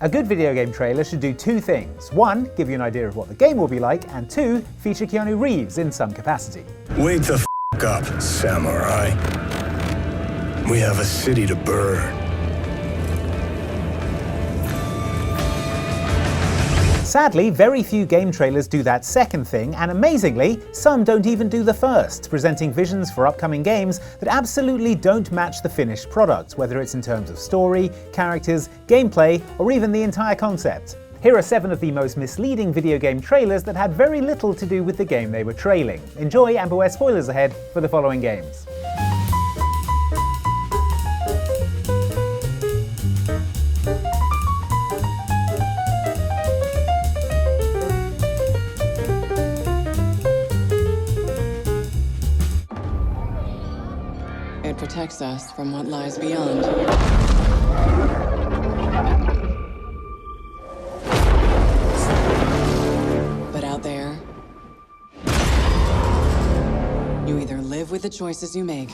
A good video game trailer should do two things. One, give you an idea of what the game will be like, and two, feature Keanu Reeves in some capacity. Wake the f*** up, samurai. We have a city to burn. Sadly, very few game trailers do that second thing, and amazingly, some don't even do the first, presenting visions for upcoming games that absolutely don't match the finished product, whether it's in terms of story, characters, gameplay, or even the entire concept. Here are 7 of the most misleading video game trailers that had very little to do with the game they were trailing. Enjoy, and beware spoilers ahead for the following games. It protects us from what lies beyond. But out there, you either live with the choices you make,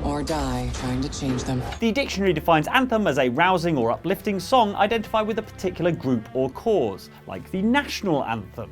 or die trying to change them. The dictionary defines Anthem as a rousing or uplifting song identified with a particular group or cause, like the national anthem.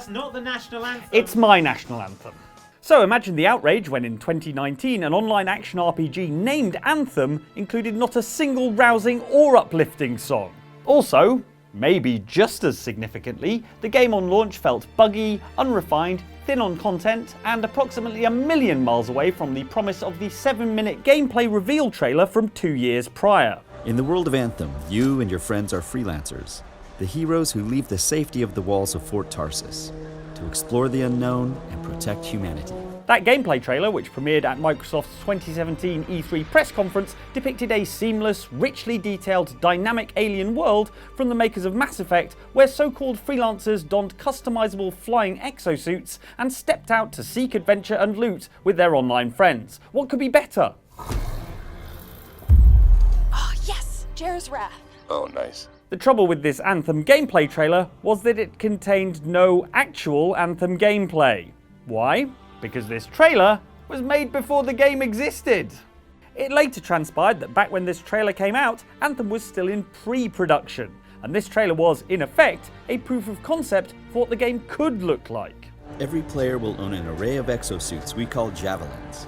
Not the national anthem. It's my national anthem. So imagine the outrage when in 2019 an online action RPG named Anthem included not a single rousing or uplifting song. Also, maybe just as significantly, the game on launch felt buggy, unrefined, thin on content, and approximately a million miles away from the promise of the 7-minute gameplay reveal trailer from 2 years prior. In the world of Anthem, you and your friends are freelancers. The heroes who leave the safety of the walls of Fort Tarsus to explore the unknown and protect humanity. That gameplay trailer, which premiered at Microsoft's 2017 E3 press conference, depicted a seamless, richly detailed, dynamic alien world from the makers of Mass Effect, where so-called freelancers donned customizable flying exosuits and stepped out to seek adventure and loot with their online friends. What could be better? Oh yes, Jer's wrath. Oh, nice. The trouble with this Anthem gameplay trailer was that it contained no actual Anthem gameplay. Why? Because this trailer was made before the game existed. It later transpired that back when this trailer came out, Anthem was still in pre-production, and this trailer was, in effect, a proof of concept for what the game could look like. Every player will own an array of exosuits we call javelins.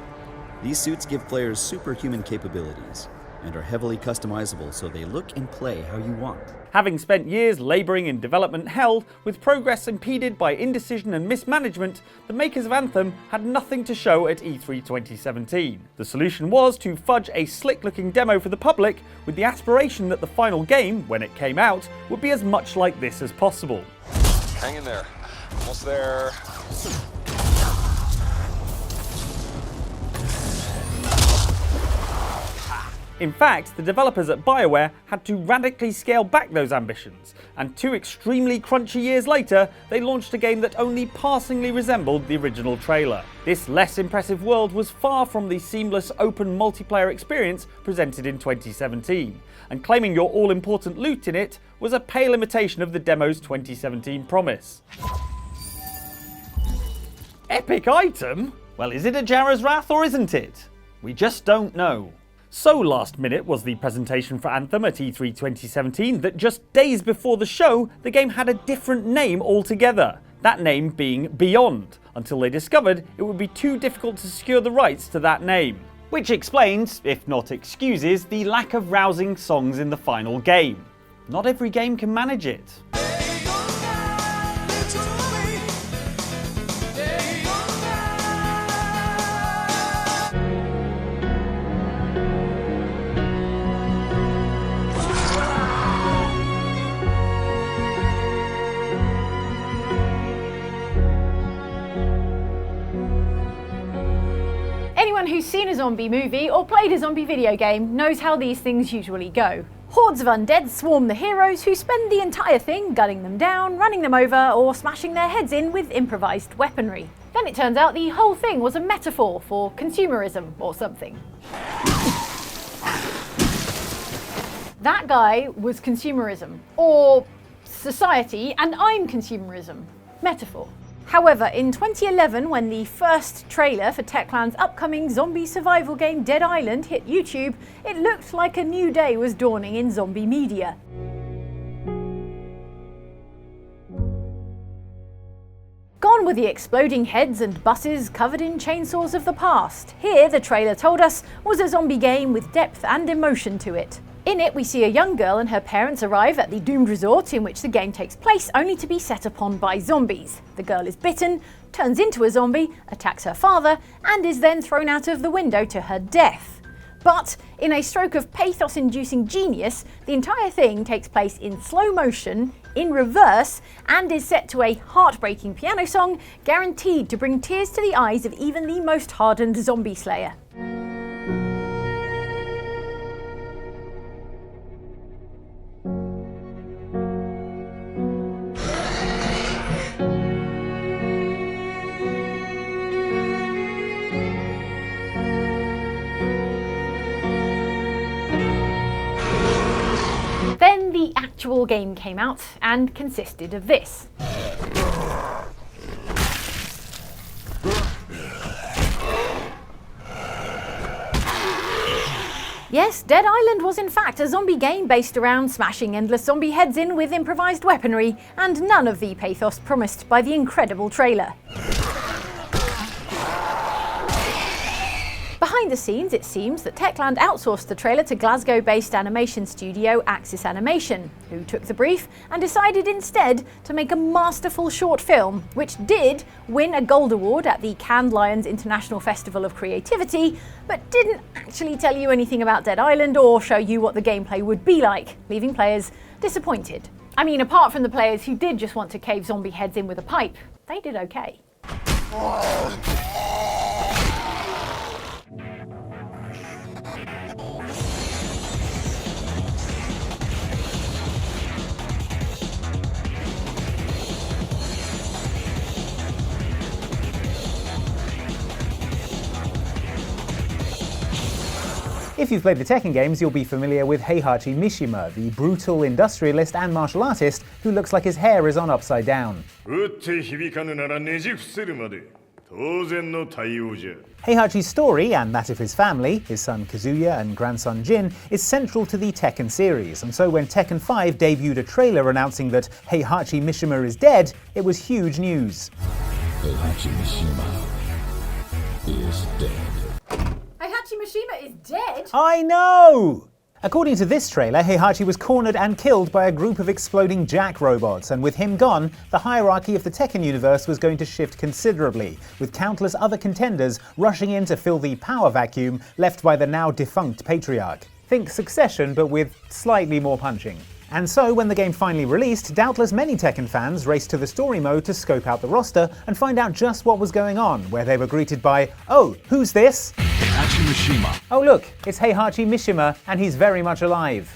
These suits give players superhuman capabilities and are heavily customizable so they look and play how you want. Having spent years labouring in development hell, with progress impeded by indecision and mismanagement, the makers of Anthem had nothing to show at E3 2017. The solution was to fudge a slick-looking demo for the public, with the aspiration that the final game, when it came out, would be as much like this as possible. Hang in there. Almost there. In fact, the developers at BioWare had to radically scale back those ambitions, and 2 extremely crunchy years later, they launched a game that only passingly resembled the original trailer. This less impressive world was far from the seamless open multiplayer experience presented in 2017, and claiming your all-important loot in it was a pale imitation of the demo's 2017 promise. Epic item? Well, is it a Jara's Wrath or isn't it? We just don't know. So last minute was the presentation for Anthem at E3 2017 that just days before the show, the game had a different name altogether, that name being Beyond, until they discovered it would be too difficult to secure the rights to that name. Which explains, if not excuses, the lack of rousing songs in the final game. Not every game can manage it. Anyone who's seen a zombie movie or played a zombie video game knows how these things usually go. Hordes of undead swarm the heroes, who spend the entire thing gunning them down, running them over, or smashing their heads in with improvised weaponry. Then it turns out the whole thing was a metaphor for consumerism or something. That guy was consumerism, or society, and I'm consumerism. Metaphor. However, in 2011, when the first trailer for Techland's upcoming zombie survival game Dead Island hit YouTube, it looked like a new day was dawning in zombie media. Gone were the exploding heads and buses covered in chainsaws of the past. Here, the trailer told us, was a zombie game with depth and emotion to it. In it, we see a young girl and her parents arrive at the doomed resort in which the game takes place, only to be set upon by zombies. The girl is bitten, turns into a zombie, attacks her father, and is then thrown out of the window to her death. But in a stroke of pathos-inducing genius, the entire thing takes place in slow motion, in reverse, and is set to a heartbreaking piano song guaranteed to bring tears to the eyes of even the most hardened zombie slayer. Then the actual game came out and consisted of this. Yes, Dead Island was in fact a zombie game based around smashing endless zombie heads in with improvised weaponry, and none of the pathos promised by the incredible trailer. Behind the scenes, it seems that Techland outsourced the trailer to Glasgow-based animation studio Axis Animation, who took the brief and decided instead to make a masterful short film, which did win a Gold Award at the Cannes Lions International Festival of Creativity, but didn't actually tell you anything about Dead Island or show you what the gameplay would be like, leaving players disappointed. I mean, apart from the players who did just want to cave zombie heads in with a pipe, they did okay. If you've played the Tekken games, you'll be familiar with Heihachi Mishima, the brutal industrialist and martial artist who looks like his hair is on upside down. Heihachi's story, and that of his family, his son Kazuya and grandson Jin, is central to the Tekken series, and so when Tekken 5 debuted a trailer announcing that Heihachi Mishima is dead, it was huge news. Heihachi Mishima is dead. Heihachi Mishima is dead? I know! According to this trailer, Heihachi was cornered and killed by a group of exploding jack robots, and with him gone, the hierarchy of the Tekken universe was going to shift considerably, with countless other contenders rushing in to fill the power vacuum left by the now defunct Patriarch. Think Succession, but with slightly more punching. And so, when the game finally released, doubtless many Tekken fans raced to the story mode to scope out the roster and find out just what was going on, where they were greeted by, "Oh, who's this? Heihachi Mishima. Oh look, it's Heihachi Mishima, and he's very much alive."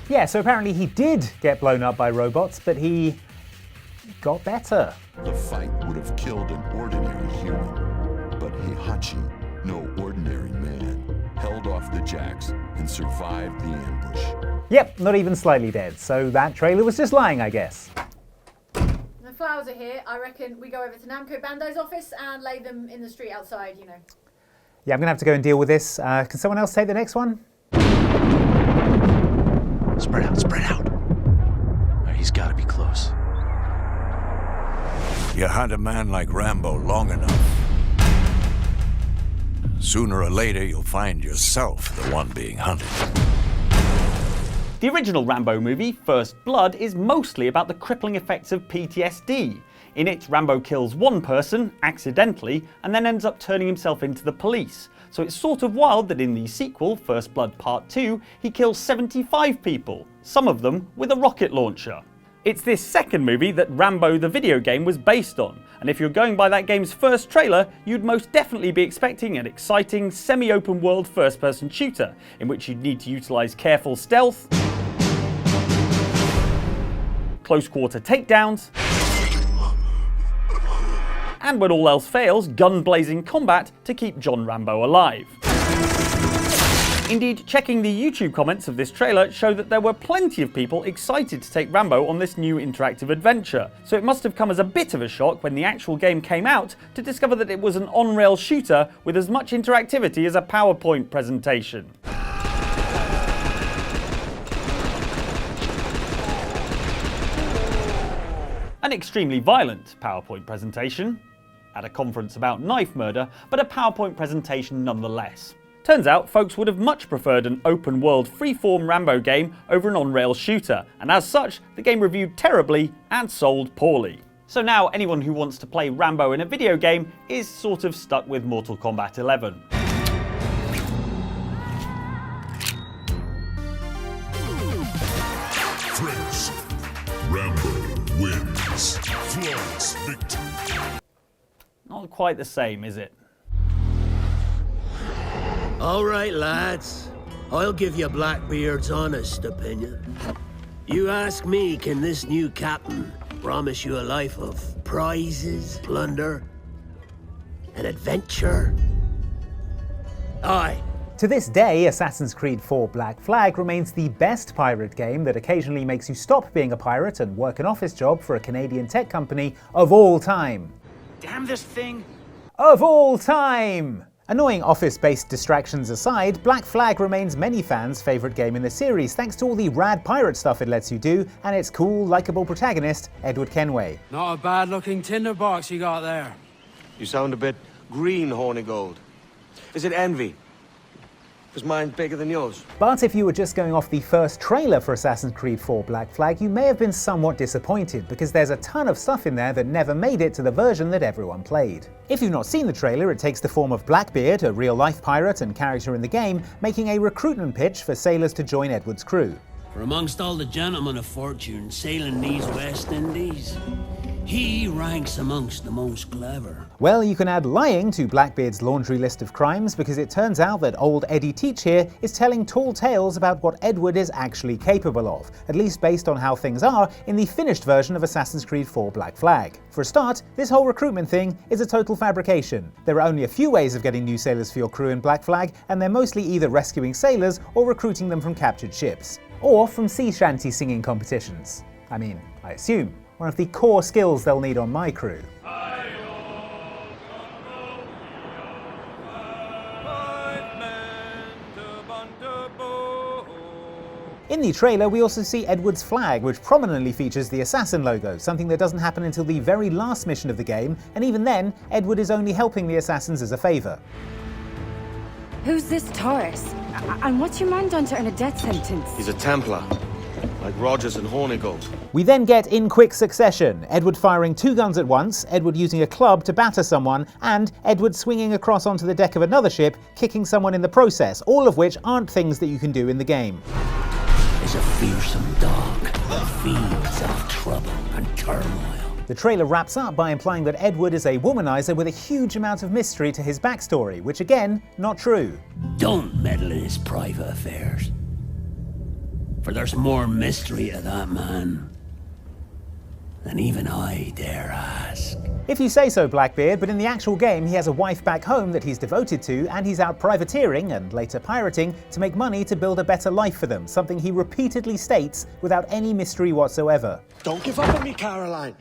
Yeah, so apparently he did get blown up by robots, but he got better. The fight would have killed an ordinary human, but Heihachi, no ordinary man, held off the jacks and survived the ambush. Yep, not even slightly dead, so that trailer was just lying, I guess. The flowers are here. I reckon we go over to Namco Bandai's office and lay them in the street outside, you know. Yeah, I'm gonna have to go and deal with this. Can someone else take the next one? Spread out, spread out. He's gotta be close. You hunt a man like Rambo long enough, sooner or later you'll find yourself the one being hunted. The original Rambo movie, First Blood, is mostly about the crippling effects of PTSD. In it, Rambo kills one person, accidentally, and then ends up turning himself into the police. So it's sort of wild that in the sequel, First Blood Part 2, he kills 75 people, some of them with a rocket launcher. It's this second movie that Rambo the video game was based on, and if you're going by that game's first trailer, you'd most definitely be expecting an exciting, semi-open world first-person shooter, in which you'd need to utilise careful stealth, close-quarter takedowns, and when all else fails, gun-blazing combat to keep John Rambo alive. Indeed, checking the YouTube comments of this trailer show that there were plenty of people excited to take Rambo on this new interactive adventure, so it must have come as a bit of a shock when the actual game came out to discover that it was an on-rail shooter with as much interactivity as a PowerPoint presentation. An extremely violent PowerPoint presentation at a conference about knife murder, but a PowerPoint presentation nonetheless. Turns out folks would have much preferred an open world freeform Rambo game over an on-rail shooter, and as such, the game reviewed terribly and sold poorly. So now anyone who wants to play Rambo in a video game is sort of stuck with Mortal Kombat 11. Friends, Rambo wins. Flawless victory. Not quite the same, is it? All right, lads. I'll give you Blackbeard's honest opinion. You ask me, can this new captain promise you a life of prizes, plunder, and adventure? Aye. To this day, Assassin's Creed 4 Black Flag remains the best pirate game that occasionally makes you stop being a pirate and work an office job for a Canadian tech company of all time. Damn this thing! Of all time! Annoying office-based distractions aside, Black Flag remains many fans' favourite game in the series thanks to all the rad pirate stuff it lets you do and its cool, likeable protagonist, Edward Kenway. Not a bad-looking tinderbox you got there. You sound a bit green, Horny Gold. Is it envy? Because mine's bigger than yours. But if you were just going off the first trailer for Assassin's Creed 4 Black Flag, you may have been somewhat disappointed because there's a ton of stuff in there that never made it to the version that everyone played. If you've not seen the trailer, it takes the form of Blackbeard, a real-life pirate and character in the game, making a recruitment pitch for sailors to join Edward's crew. For amongst all the gentlemen of fortune sailing these West Indies, he ranks amongst the most clever. Well, you can add lying to Blackbeard's laundry list of crimes because it turns out that old Eddie Teach here is telling tall tales about what Edward is actually capable of, at least based on how things are in the finished version of Assassin's Creed 4 Black Flag. For a start, this whole recruitment thing is a total fabrication. There are only a few ways of getting new sailors for your crew in Black Flag, and they're mostly either rescuing sailors or recruiting them from captured ships. Or from sea shanty singing competitions. I mean, I assume. One of the core skills they'll need on my crew. In the trailer, we also see Edward's flag, which prominently features the assassin logo, something that doesn't happen until the very last mission of the game, and even then, Edward is only helping the assassins as a favour. Who's this Taurus? And what's your man done to earn a death sentence? He's a Templar, like Rogers and Hornigold. We then get in quick succession, Edward firing 2 guns at once, Edward using a club to batter someone, and Edward swinging across onto the deck of another ship, kicking someone in the process, all of which aren't things that you can do in the game. Is a fearsome dog that feeds off trouble and turmoil. The trailer wraps up by implying that Edward is a womanizer with a huge amount of mystery to his backstory, which again, not true. Don't meddle in his private affairs. For there's more mystery to that man than even I dare ask. If you say so, Blackbeard, but in the actual game he has a wife back home that he's devoted to, and he's out privateering, and later pirating, to make money to build a better life for them, something he repeatedly states without any mystery whatsoever. Don't give up on me, Caroline.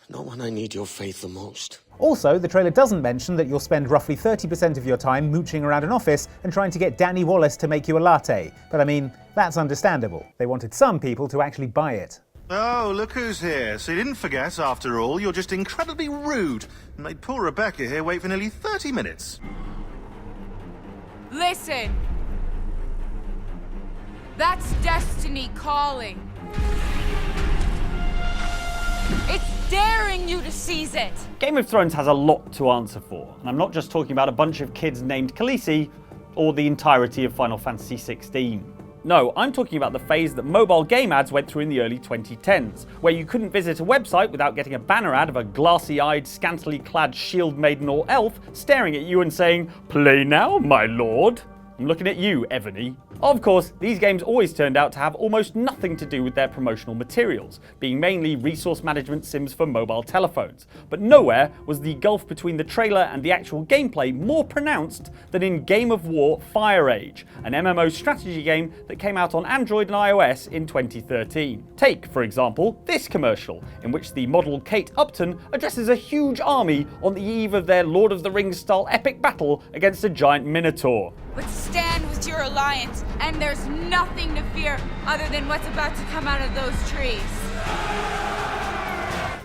Not when I need your faith the most. Also, the trailer doesn't mention that you'll spend roughly 30% of your time mooching around an office and trying to get Danny Wallace to make you a latte. But I mean, that's understandable. They wanted some people to actually buy it. Oh, look who's here. So you didn't forget, after all, you're just incredibly rude and made poor Rebecca here wait for nearly 30 minutes. Listen. That's destiny calling. It's daring you to seize it! Game of Thrones has a lot to answer for, and I'm not just talking about a bunch of kids named Khaleesi, or the entirety of Final Fantasy XVI. No, I'm talking about the phase that mobile game ads went through in the early 2010s, where you couldn't visit a website without getting a banner ad of a glassy-eyed, scantily clad shield maiden or elf staring at you and saying, "Play now, my lord." I'm looking at you, Evany. Of course, these games always turned out to have almost nothing to do with their promotional materials, being mainly resource management sims for mobile telephones. But nowhere was the gulf between the trailer and the actual gameplay more pronounced than in Game of War Fire Age, an MMO strategy game that came out on Android and iOS in 2013. Take, for example, this commercial, in which the model Kate Upton addresses a huge army on the eve of their Lord of the Rings style epic battle against a giant minotaur. But stand with your alliance, and there's nothing to fear other than what's about to come out of those trees.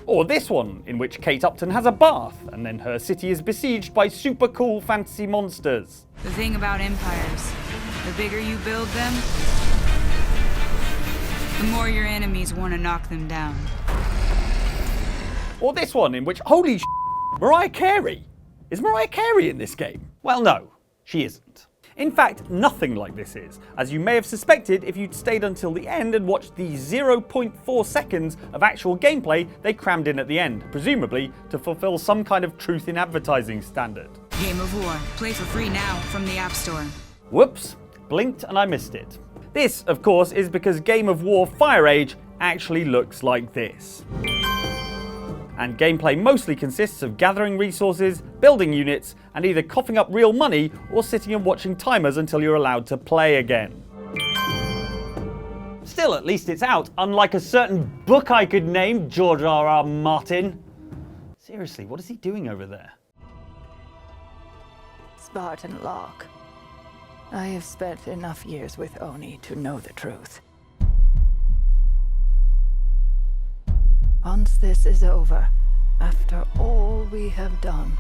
Or this one, in which Kate Upton has a bath, and then her city is besieged by super cool fantasy monsters. The thing about empires, the bigger you build them, the more your enemies want to knock them down. Or this one, in which, holy sh**, Mariah Carey! Is Mariah Carey in this game? Well, no, she isn't. In fact, nothing like this is, as you may have suspected if you'd stayed until the end and watched the 0.4 seconds of actual gameplay they crammed in at the end, presumably to fulfill some kind of truth in advertising standard. Game of War. Play for free now from the App Store. Whoops, blinked and I missed it. This, of course, is because Game of War Fire Age actually looks like this. And gameplay mostly consists of gathering resources, building units, and either coughing up real money or sitting and watching timers until you're allowed to play again. Still, at least it's out, unlike a certain book I could name, George R.R. Martin. Seriously, what is he doing over there? Spartan Locke. I have spent enough years with Oni to know the truth. Once this is over, after all we have done,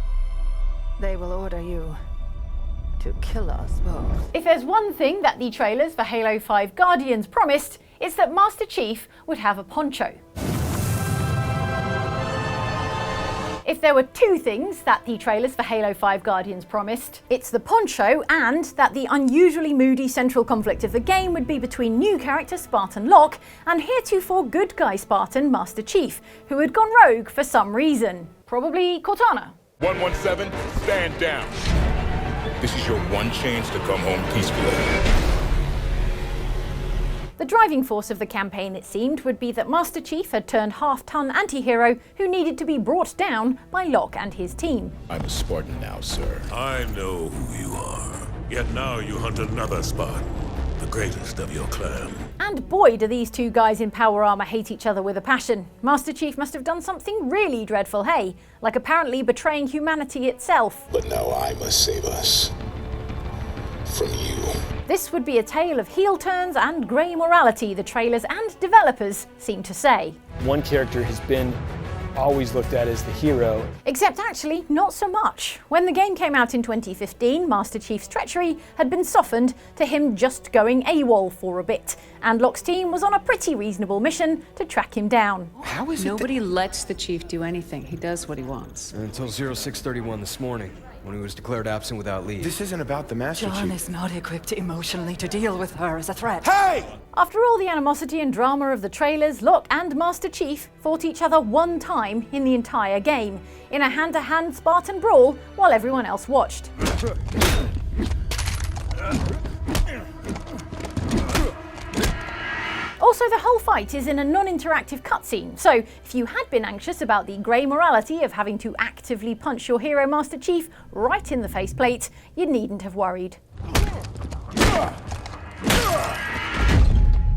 they will order you to kill us both. If there's one thing that the trailers for Halo 5 Guardians promised, it's that Master Chief would have a poncho. If there were two things that the trailers for Halo 5 Guardians promised, it's the poncho and that the unusually moody central conflict of the game would be between new character Spartan Locke and heretofore good guy Spartan Master Chief, who had gone rogue for some reason. Probably Cortana. 117, stand down. This is your one chance to come home peacefully. The driving force of the campaign, it seemed, would be that Master Chief had turned half-ton anti-hero who needed to be brought down by Locke and his team. I'm a Spartan now, sir. I know who you are. Yet now you hunt another Spartan, the greatest of your clan. And boy, do these two guys in power armor hate each other with a passion. Master Chief must have done something really dreadful, hey? Like apparently betraying humanity itself. But now I must save us from you. This would be a tale of heel turns and grey morality, the trailers and developers seem to say. One character has been always looked at as the hero. Except actually, not so much. When the game came out in 2015, Master Chief's treachery had been softened to him just going AWOL for a bit, and Locke's team was on a pretty reasonable mission to track him down. How is it Nobody lets the Chief do anything. He does what he wants. Until 0631 this morning, when he was declared absent without leave. This isn't about the Master Chief. John is not equipped emotionally to deal with her as a threat. Hey! After all the animosity and drama of the trailers, Locke and Master Chief fought each other one time in the entire game, in a hand-to-hand Spartan brawl while everyone else watched. Also, the whole fight is in a non-interactive cutscene, so if you had been anxious about the grey morality of having to actively punch your hero Master Chief right in the faceplate, you needn't have worried.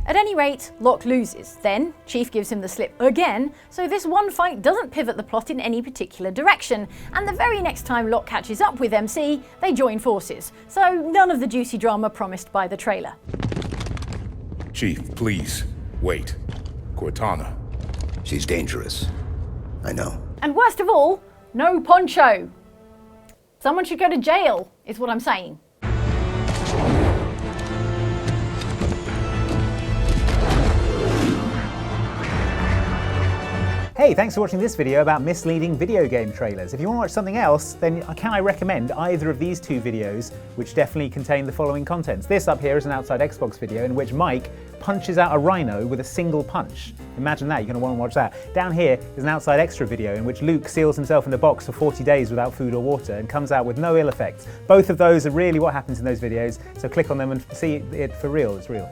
At any rate, Locke loses. Then, Chief gives him the slip again, so this one fight doesn't pivot the plot in any particular direction, and the very next time Locke catches up with MC, they join forces, so none of the juicy drama promised by the trailer. Chief, please, wait. Cortana. She's dangerous. I know. And worst of all, no poncho. Someone should go to jail, is what I'm saying. Hey, thanks for watching this video about misleading video game trailers. If you want to watch something else, then can I recommend either of these two videos, which definitely contain the following contents. This up here is an Outside Xbox video in which Mike punches out a rhino with a single punch. Imagine that, you're going to want to watch that. Down here is an Outside Extra video in which Luke seals himself in a box for 40 days without food or water and comes out with no ill effects. Both of those are really what happens in those videos, so click on them and see it for real, it's real.